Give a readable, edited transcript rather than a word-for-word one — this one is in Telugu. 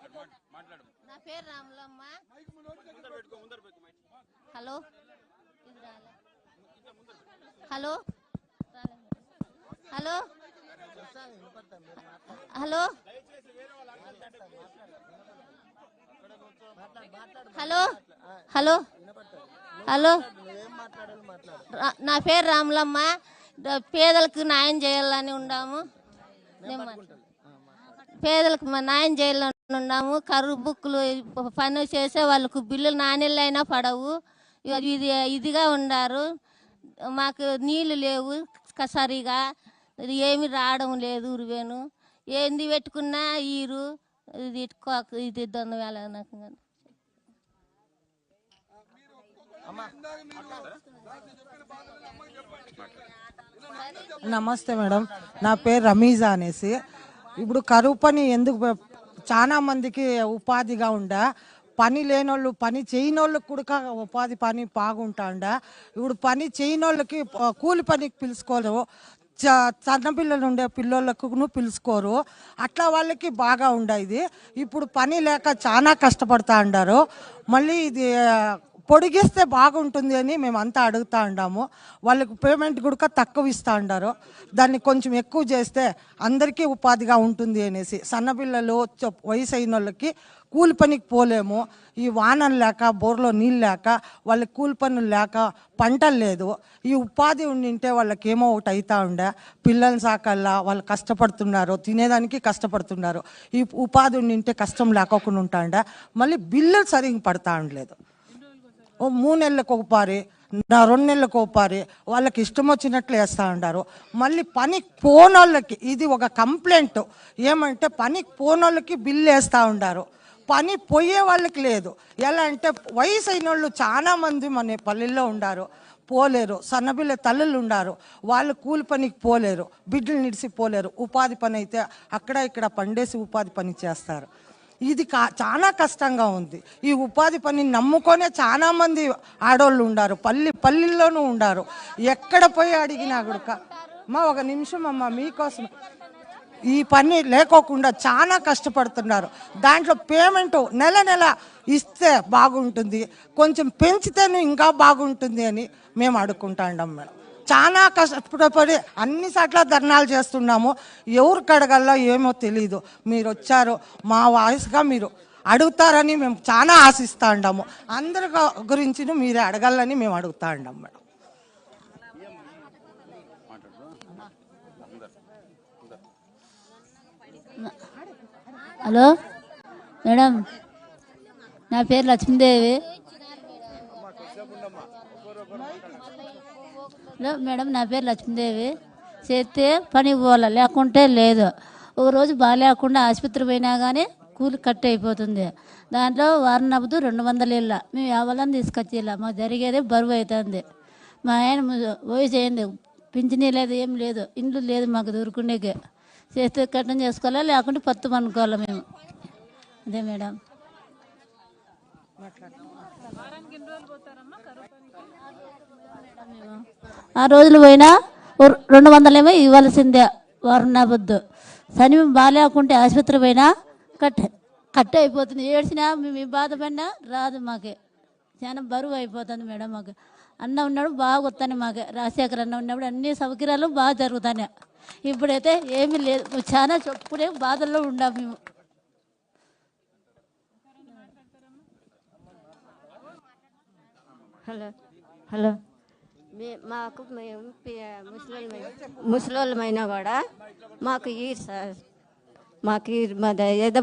నా పేరు Ramulamma. Hello hello hello hello hello hello hello నా పేరు రాములమ్మ. పేదలకు న్యాయం చేయాలని ఉన్నాము. పేదలకు న్యాయం చేయాలని ఉన్నాము. కరువు బుక్కులు పని చేసే వాళ్ళకు బిల్లులు నాణ్యలు అయినా పడవు. ఇదిగా ఉన్నారు. మాకు నీళ్ళు లేవు సరిగా, ఏమి రావడం లేదు. ఉరివేను ఏంది పెట్టుకున్నా ఈరు ఇది దొంగ వేళ. నమస్తే మేడం, నా పేరు రమీజా అనేసి. ఇప్పుడు కరువు పని ఎందుకు చాలా మందికి ఉపాధిగా ఉండా, పని లేనోళ్ళు పని చేయనోళ్ళకి కూడా ఉపాధి పని బాగుంటాండా. ఇప్పుడు పని చేయనోళ్ళకి కూలి పనికి పిలుచుకోరు, చిన్నపిల్లలు ఉండే పిల్లలకు పిలుచుకోరు. అట్లా వాళ్ళకి బాగా ఉండేది. ఇప్పుడు పని లేక చాలా కష్టపడతా ఉండారు. మళ్ళీ ఇది పొడిగిస్తే బాగుంటుంది అని మేమంతా అడుగుతూ ఉన్నాము. వాళ్ళకి పేమెంట్ కూడా తక్కువ ఇస్తూ ఉండారు. దాన్ని కొంచెం ఎక్కువ చేస్తే అందరికీ ఉపాధిగా ఉంటుంది అనేసి. సన్నపిల్లలు వయసు అయిన వాళ్ళకి కూలి పనికి పోలేము. ఈ వానలు లేక, బోర్లో నీళ్ళు లేక, వాళ్ళకి కూలి పనులు లేక, పంటలు లేదు. ఈ ఉపాధి ఉండింటే వాళ్ళకి ఏమో ఒకటి అవుతా ఉండే. పిల్లల్ని సాకల్లా వాళ్ళు కష్టపడుతున్నారు, తినేదానికి కష్టపడుతున్నారు. ఈ ఉపాధి ఉండింటే కష్టం లేకోకుండా ఉంటాండే. మళ్ళీ బిల్లులు సరిగ్గా పడతా ఉండలేదు. 3 నెలలకు ఒకపారి, 2 నెలలకు ఒకపారి వాళ్ళకి ఇష్టం వచ్చినట్లు వేస్తూ ఉంటారు. మళ్ళీ పనికి పోనోళ్ళకి ఇది ఒక కంప్లైంట్ ఏమంటే, పనికి పోనోళ్ళకి బిల్లు వేస్తూ ఉంటారు, పని పోయే వాళ్ళకి లేదు. ఎలా అంటే, వయసు అయిన వాళ్ళు చాలామంది మన పల్లెల్లో ఉండారు, పోలేరు. సన్నపిల్ల తల్లులు ఉండారు, వాళ్ళు కూలి పనికి పోలేరు, బిడ్డలు నిడిసి పోలేరు. ఉపాధి పని అయితే అక్కడ ఇక్కడ పండేసి ఉపాధి పని చేస్తారు. ఇది చాలా కష్టంగా ఉంది. ఈ ఉపాధి పని నమ్ముకొనే చాలామంది ఆడవాళ్ళు ఉండారు, పల్లెల్లోనూ ఉండారు. ఎక్కడ పోయి అడిగినా కూడా ఒక నిమిషం అమ్మ మీకోసం, ఈ పని లేకోకుండా చాలా కష్టపడుతున్నారు. దాంట్లో పేమెంట్ నెల నెల ఇస్తే బాగుంటుంది, కొంచెం పెంచితేనే ఇంకా బాగుంటుంది అని మేము అడుక్కుంటాం మేడం. చాలా కష్టపడి అన్ని చోట్ల ధర్నాలు చేస్తున్నాము. ఎవరికి అడగాలో ఏమో తెలీదు. మీరు వచ్చారు, మా వాయిస్గా మీరు అడుగుతారని మేము చాలా ఆశిస్తూ ఉన్నాము. అందరి గురించి మీరే అడగాలని మేము అడుగుతూ ఉన్నాం మేడం. హలో మేడం, నా పేరు లక్ష్మీదేవి. హలో మేడం, నా పేరు లక్ష్మీదేవి. చేస్తే పని పోవాలి, లేకుంటే లేదు. ఒకరోజు బాగాలేకుండా ఆసుపత్రి పోయినా కానీ కూలి కట్ అయిపోతుంది. దాంట్లో వారం నవ్వుతూ 200 ఇళ్ళ మేము ఎవరిని తీసుకొచ్చి ఇలా మాకు జరిగేదే బరువు అవుతుంది. మా ఆయన వయసు అయింది, పింఛనీ లేదు, ఏం లేదు, ఇండ్లు లేదు మాకు దొరుకునేకే. చేస్తే కట్టం చేసుకోవాలా, లేకుంటే పత్తు అనుకోవాలా మేము. అదే మేడం. ఆ రోజులు పోయినా 200 ఏమో ఇవ్వాల్సిందే వారం నా బొద్దు. శని బాగాలేకుంటే ఆసుపత్రి పోయినా కట్ అయిపోతుంది. ఏడ్చినా మేము బాధపడినా రాదు, మాకే చాలా బరువు అయిపోతుంది మేడం. మాకు అన్న ఉన్నప్పుడు బాగా వస్తాను, మాకే రాజశేఖర్ అన్న ఉన్నప్పుడు అన్ని సౌకర్యాలు బాగా జరుగుతాయి. ఇప్పుడైతే ఏమీ లేదు, చాలా చెప్పుడే బాధల్లో ఉన్నాము మేము. హలో హలో మాకు ముసలోళ్ళమైనా కూడా మాకు ఈ మాకు ఏదో